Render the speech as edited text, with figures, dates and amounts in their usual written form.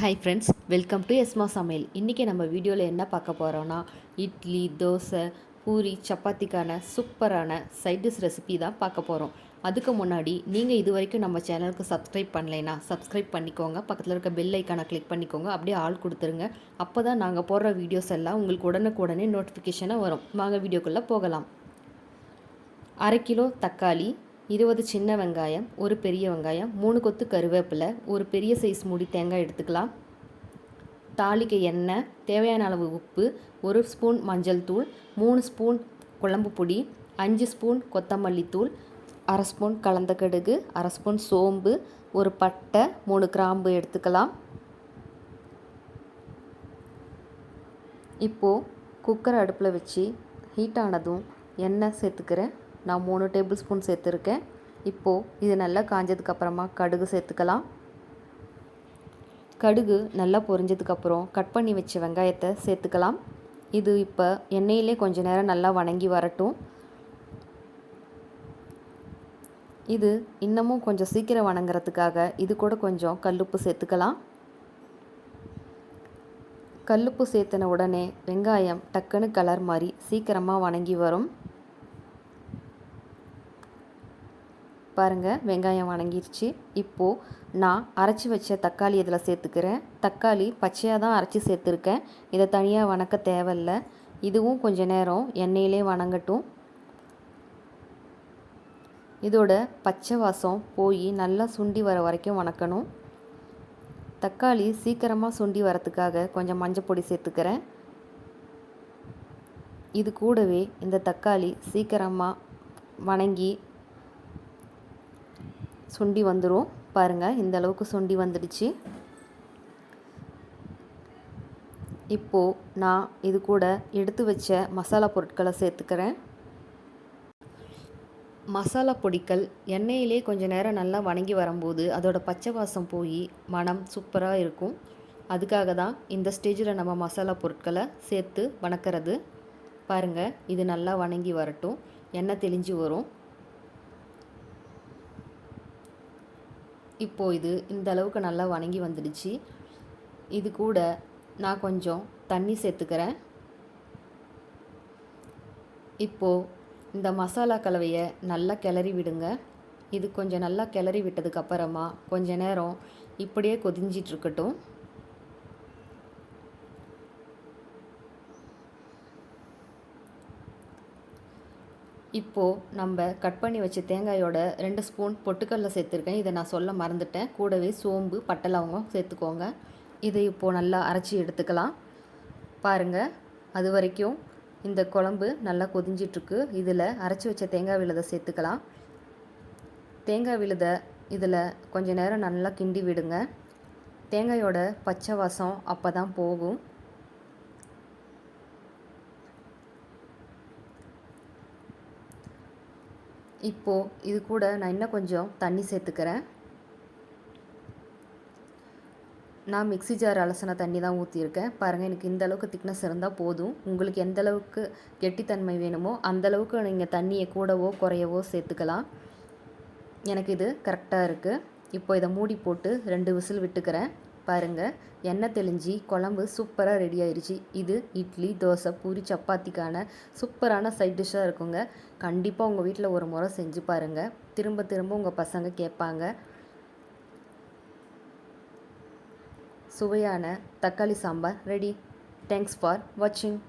Hi friends, welcome to எஸ்மா சமையல். இன்றைக்கி நம்ம வீடியோவில் என்ன பார்க்க போகிறோன்னா, இட்லி, தோசை, பூரி, சப்பாத்திக்கான சூப்பரான சைட் டிஷ் ரெசிபி தான் பார்க்க போகிறோம். அதுக்கு முன்னாடி நீங்கள் இது வரைக்கும் நம்ம சேனலுக்கு சப்ஸ்கிரைப் பண்ணலைன்னா சப்ஸ்கிரைப் பண்ணிக்கோங்க. பக்கத்தில் இருக்க பெல் ஐக்கானை கிளிக் பண்ணிக்கோங்க. அப்படியே ஆள் கொடுத்துருங்க. அப்போ தான் நாங்கள் போடுற வீடியோஸ் எல்லாம் உங்களுக்கு உடனுக்குடனே நோட்டிஃபிகேஷனாக வரும். வாங்க வீடியோக்குள்ளே போகலாம். 1/2 கிலோ தக்காளி, 20 சின்ன வெங்காயம், ஒரு பெரிய வெங்காயம், 3 கொத்து கருவேப்பிலை, ஒரு பெரிய சைஸ் மூடி தேங்காய் எடுத்துக்கலாம். தாளிக்க எண்ணெய், தேவையான அளவு உப்பு, 1 ஸ்பூன் மஞ்சள் தூள், 3 ஸ்பூன் குழம்பு பொடி, 5 ஸ்பூன் கொத்தமல்லி தூள், 1/2 ஸ்பூன் கலந்த கடுகு, 1/2 ஸ்பூன் சோம்பு, ஒரு பட்டை, 3 கிராம்பு எடுத்துக்கலாம். இப்போது குக்கரை அடுப்பில் வச்சு ஹீட் ஆனதும் எண்ணெய் சேர்த்துக்கிறேன். நான் 3 டேபிள் ஸ்பூன் சேர்த்துருக்கேன். இப்போது இது நல்லா காஞ்சதுக்கப்புறமா கடுகு சேர்த்துக்கலாம். கடுகு நல்லா பொரிஞ்சதுக்கப்புறம் கட் பண்ணி வச்ச வெங்காயத்தை சேர்த்துக்கலாம். இது இப்போ எண்ணெயிலே கொஞ்ச நேரம் நல்லா வணங்கி வரட்டும். இது இன்னமும் கொஞ்சம் சீக்கிரம் வணங்குறதுக்காக இது கூட கொஞ்சம் கல்லுப்பு சேர்த்துக்கலாம். கல்லுப்பு சேர்த்துன உடனே வெங்காயம் டக்குன்னு கலர் மாதிரி சீக்கிரமாக வணங்கி வரும். பாருங்கள், வெங்காயம் வணங்கிருச்சு. இப்போது நான் அரைச்சி வச்ச தக்காளி இதில் சேர்த்துக்கிறேன். தக்காளி பச்சையாக தான் அரைச்சி சேர்த்துருக்கேன். இதை தனியாக வணக்க தேவையில்லை. இதுவும் கொஞ்ச நேரம் எண்ணெயிலே வணங்கட்டும். இதோட பச்சை வாசம் போய் நல்லா சுண்டி வர வரைக்கும் வணக்கணும். தக்காளி சீக்கிரமாக சுண்டி வரத்துக்காக கொஞ்சம் மஞ்சள் பொடி சேர்த்துக்கிறேன். இது கூடவே இந்த தக்காளி சீக்கிரமாக வணங்கி சுண்டி வந்துடும். பாருங்கள், இந்த அளவுக்கு சுண்டி வந்துடுச்சு. இப்போது நான் இது கூட எடுத்து வச்ச மசாலா பொருட்களை சேர்த்துக்கிறேன். மசாலா பொடிகள் எண்ணெயிலே கொஞ்சம் நேரம் நல்லா வணங்கி வரும்போது அதோட பச்சை வாசம் போய் மனம் சூப்பராக இருக்கும். அதுக்காக தான் இந்த ஸ்டேஜில் நம்ம மசாலா பொருட்களை சேர்த்து வணக்கிறது. பாருங்கள், இது நல்லா வணங்கி வரட்டும். எண்ணெய் தெளிஞ்சு வரும். இப்போது இது இந்த அளவுக்கு நல்லா வணங்கி வந்துடுச்சு. இது கூட நான் கொஞ்சம் தண்ணி சேர்த்துக்கிறேன். இப்போது இந்த மசாலா கலவையை நல்லா கிளறி விடுங்க. இது கொஞ்சம் நல்லா கிளறி விட்டதுக்கப்புறமா கொஞ்ச நேரம் இப்படியே கொதிஞ்சிட்ருக்கட்டும். இப்போது நம்ம கட் பண்ணி வச்ச தேங்காயோட 2 ஸ்பூன் பொட்டுக்கடலை சேர்த்துருக்கேன். இதை நான் சொல்ல மறந்துட்டேன். கூடவே சோம்பு, பட்டை, லவங்கம் சேர்த்துக்கோங்க. இதை இப்போது நல்லா அரைச்சி எடுத்துக்கலாம். பாருங்கள், அது வரைக்கும் இந்த குழம்பு நல்லா கொதிஞ்சிட்ருக்கு. இதில் அரைச்சி வச்ச தேங்காய் விழுதை சேர்த்துக்கலாம். தேங்காய் விழுதை இதில் கொஞ்ச நேரம் நல்லா கிண்டி விடுங்க. தேங்காயோட பச்சை வாசம் அப்போ தான் போகும். இப்போது இது கூட நான் இன்னும் கொஞ்சம் தண்ணி சேர்த்துக்கிறேன். நான் மிக்ஸி ஜார் அலசின தண்ணி தான் ஊற்றியிருக்கேன். பாருங்கள், எனக்கு இந்த அளவுக்கு திக்னஸ் இருந்தால் போதும். உங்களுக்கு எந்த அளவுக்கு கெட்டித்தன்மை வேணுமோ அந்தளவுக்கு நீங்கள் தண்ணியை கூடவோ குறையவோ சேர்த்துக்கலாம். எனக்கு இது கரெக்டாக இருக்குது. இப்போ இதை மூடி போட்டு 2 விசில் விட்டுக்கிறேன். பாருங்கள், எண்ணெய் தெளிஞ்சு குழம்பு சூப்பராக ரெடி ஆயிடுச்சு. இது இட்லி, தோசை, பூரி, சப்பாத்திக்கான சூப்பரான சைட் டிஷ்ஷாக இருக்குங்க. கண்டிப்பாக உங்கள் வீட்டில் ஒரு முறை செஞ்சு பாருங்கள். திரும்ப திரும்ப உங்கள் பசங்க கேட்பாங்க. சுவையான தக்காளி சாம்பார் ரெடி. தேங்க்ஸ் ஃபார் வாட்சிங்.